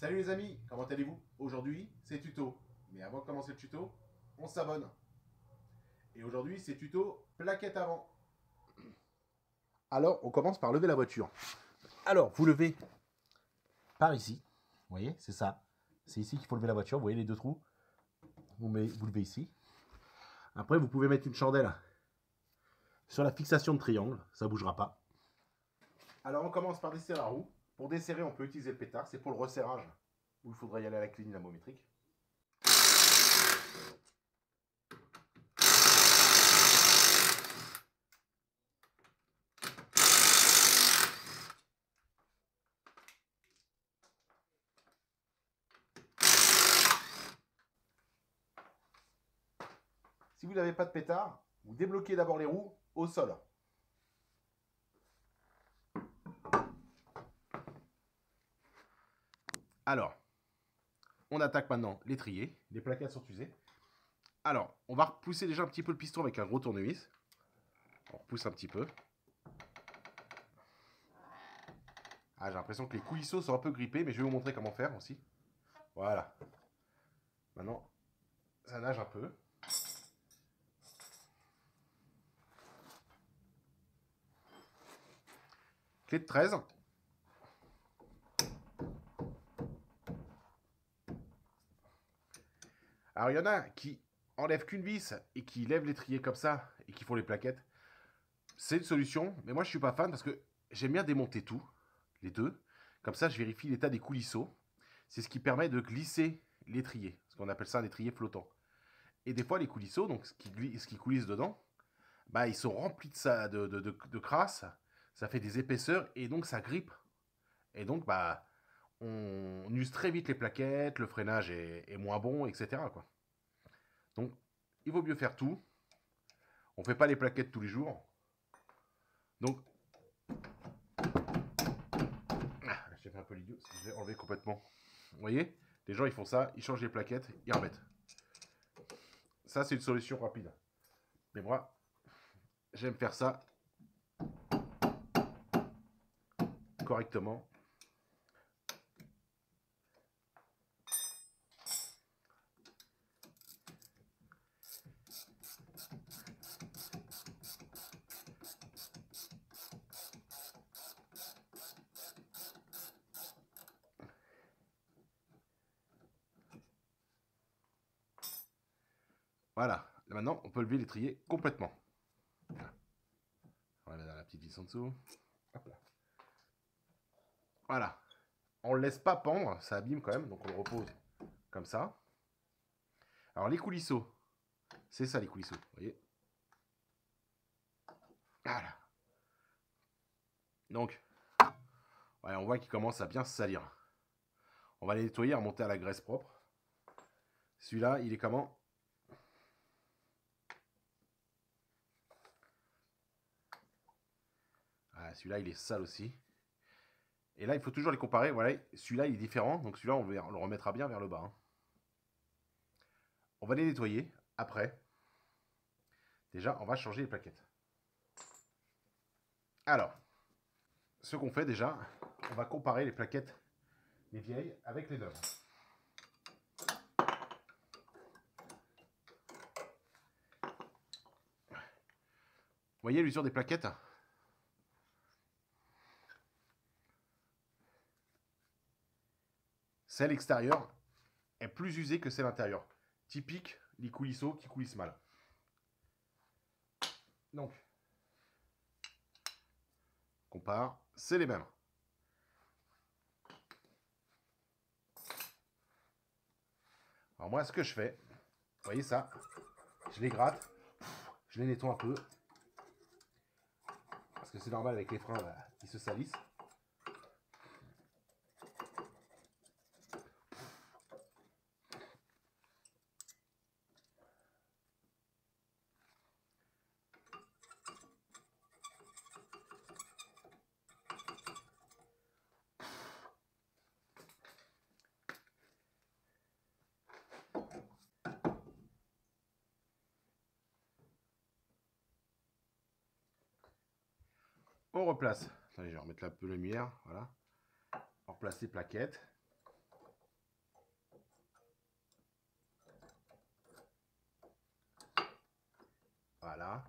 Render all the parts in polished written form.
Salut les amis, comment allez-vous? Aujourd'hui, c'est tuto. Mais avant de commencer le tuto, on s'abonne. Et aujourd'hui, c'est tuto plaquette avant. Alors, on commence par lever la voiture. Alors, vous levez par ici. Vous voyez, c'est ça. C'est ici qu'il faut lever la voiture. Vous voyez les deux trous? Vous levez ici. Après, vous pouvez mettre une chandelle sur la fixation de triangle. Ça ne bougera pas. Alors, on commence par desserrer la roue. Pour desserrer, on peut utiliser le pétard. C'est pour le resserrage, où il faudrait y aller à la clé dynamométrique. Si vous n'avez pas de pétard, vous débloquez d'abord les roues au sol. Alors, on attaque maintenant l'étrier. Les plaquettes sont usées. Alors, on va repousser déjà un petit peu le piston avec un gros tournevis. On repousse un petit peu. Ah, j'ai l'impression que les coulisseaux sont un peu grippés, mais je vais vous montrer comment faire aussi. Voilà. Maintenant, ça nage un peu. Clé de 13. Alors, il y en a qui enlèvent qu'une vis et qui lèvent l'étrier comme ça et qui font les plaquettes. C'est une solution, mais moi je suis pas fan parce que j'aime bien démonter tout, les deux. Comme ça, je vérifie l'état des coulisseaux. C'est ce qui permet de glisser l'étrier, ce qu'on appelle ça un étrier flottant. Et des fois, les coulisseaux, donc ce qui coulisse dedans, bah, ils sont remplis de crasse, ça fait des épaisseurs et donc ça grippe. Et donc, bah, on use très vite les plaquettes, le freinage est moins bon, etc., quoi. Donc, il vaut mieux faire tout. On ne fait pas les plaquettes tous les jours. Donc, j'ai fait un peu l'idiot, je vais enlever complètement. Vous voyez, les gens ils font ça, ils changent les plaquettes, ils remettent. Ça, c'est une solution rapide. Mais moi, j'aime faire ça correctement. Voilà. Là, maintenant, on peut lever l'étrier complètement. On va mettre la petite vis en dessous. Hop là. Voilà. On ne le laisse pas pendre, ça abîme quand même, donc on le repose comme ça. Alors les coulisseaux, c'est ça les coulisseaux, vous voyez. Voilà. Donc, ouais, on voit qu'il commence à bien se salir. On va les nettoyer, remonter à la graisse propre. Celui-là, il est comment? Ah, celui-là, il est sale aussi. Et là, il faut toujours les comparer. Voilà, celui-là, il est différent. Donc celui-là, on le remettra bien vers le bas. Hein. On va les nettoyer. Après, déjà, on va changer les plaquettes. Alors, ce qu'on fait déjà, on va comparer les plaquettes, les vieilles, avec les neuves. Vous voyez l'usure des plaquettes? Celle extérieure est plus usée que celle intérieure. Typique, les coulisseaux qui coulissent mal. Donc, compare, c'est les mêmes. Alors moi, ce que je fais, vous voyez ça, je les gratte, je les nettoie un peu, parce que c'est normal avec les freins, là, ils se salissent. On replace. Attendez, je vais remettre un peu la lumière. Voilà. On replace les plaquettes. Voilà.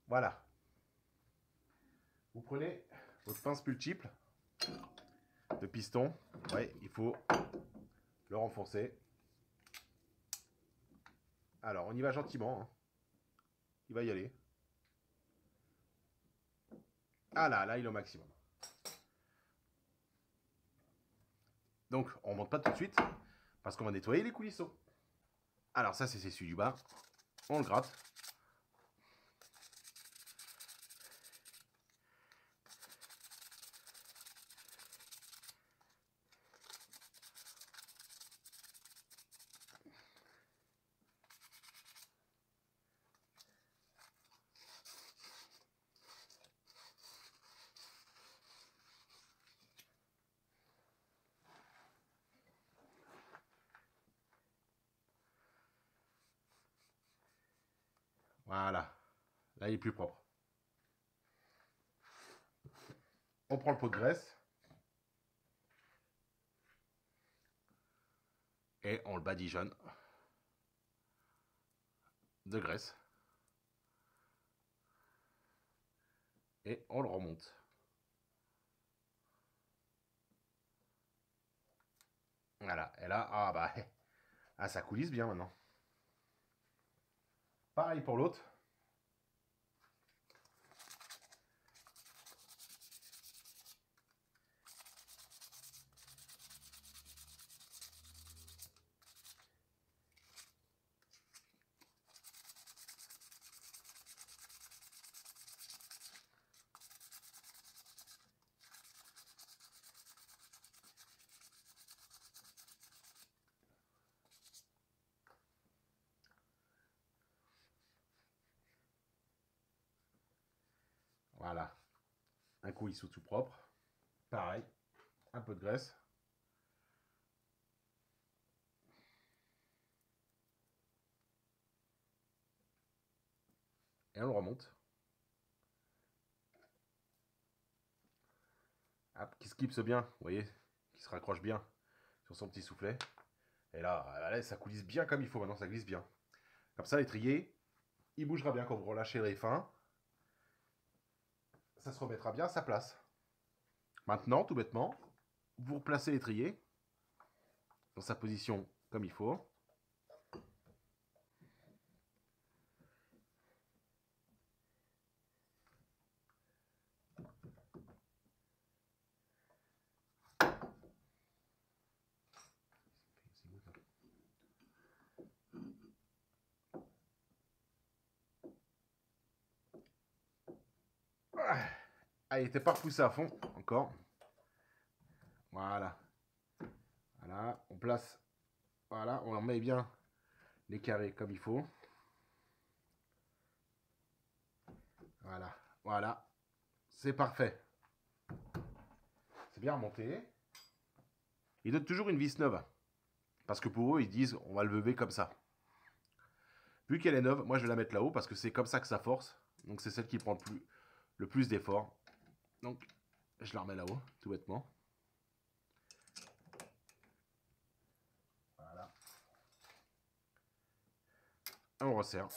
Voilà. Vous prenez votre pince multiple de piston. Ouais, il faut le renforcer. Alors, on y va gentiment. Hein. Il va y aller. Ah là, là, il est au maximum. Donc, on ne monte pas tout de suite, parce qu'on va nettoyer les coulisseaux. Alors ça, c'est celui du bas. On le gratte. Voilà. Là, il est plus propre. On prend le pot de graisse. Et on le badigeonne de graisse. Et on le remonte. Voilà. Et là, ah bah, ah, ça coulisse bien maintenant. Pareil pour l'autre. Voilà. Un coulisseau tout propre. Pareil. Un peu de graisse. Et on le remonte. Hop, qui se clipse bien, vous voyez, qui se raccroche bien sur son petit soufflet. Et là, ça coulisse bien comme il faut maintenant, ça glisse bien. Comme ça, l'étrier, il bougera bien quand vous relâcherez fin. Ça se remettra bien à sa place. Maintenant, tout bêtement, vous replacez l'étrier dans sa position comme il faut. Ah, il n'était pas repoussé à fond encore. Voilà. Voilà, on place. Voilà, on remet bien les carrés comme il faut. Voilà, voilà. C'est parfait. C'est bien remonté. Ils donnent toujours une vis neuve. Parce que pour eux, ils disent on va le lever comme ça. Vu qu'elle est neuve, moi je vais la mettre là-haut parce que c'est comme ça que ça force. Donc c'est celle qui prend le plus d'effort. Donc je la remets là-haut, tout bêtement. Voilà. On resserre.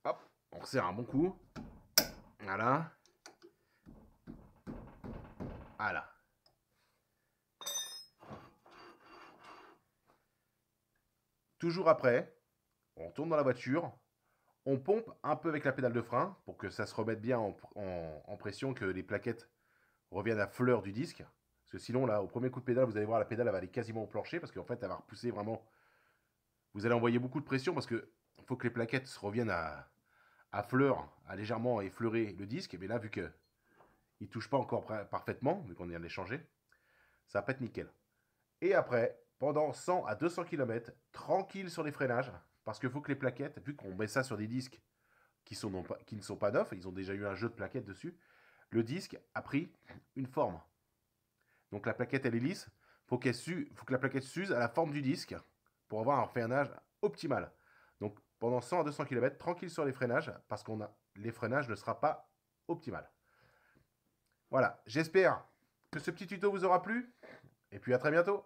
Hop, on resserre un bon coup. Voilà. Voilà. Toujours après, on retourne dans la voiture. On pompe un peu avec la pédale de frein pour que ça se remette bien en pression, que les plaquettes reviennent à fleur du disque. Parce que sinon, là, au premier coup de pédale, vous allez voir, la pédale elle va aller quasiment au plancher parce qu'en fait, elle va repousser vraiment. Vous allez envoyer beaucoup de pression parce que faut que les plaquettes se reviennent à fleur, à légèrement effleurer le disque. Mais là, vu qu'il ne touche pas encore parfaitement, vu qu'on vient de les changer, ça va pas être nickel. Et après, pendant 100 à 200 km, tranquille sur les freinages, parce qu'il faut que les plaquettes, vu qu'on met ça sur des disques qui ne sont pas neufs, ils ont déjà eu un jeu de plaquettes dessus, le disque a pris une forme. Donc la plaquette, elle est lisse, faut que la plaquette s'use à la forme du disque pour avoir un freinage optimal. Donc pendant 100 à 200 km, tranquille sur les freinages, parce que les freinages ne sera pas optimal. Voilà, j'espère que ce petit tuto vous aura plu, et puis à très bientôt.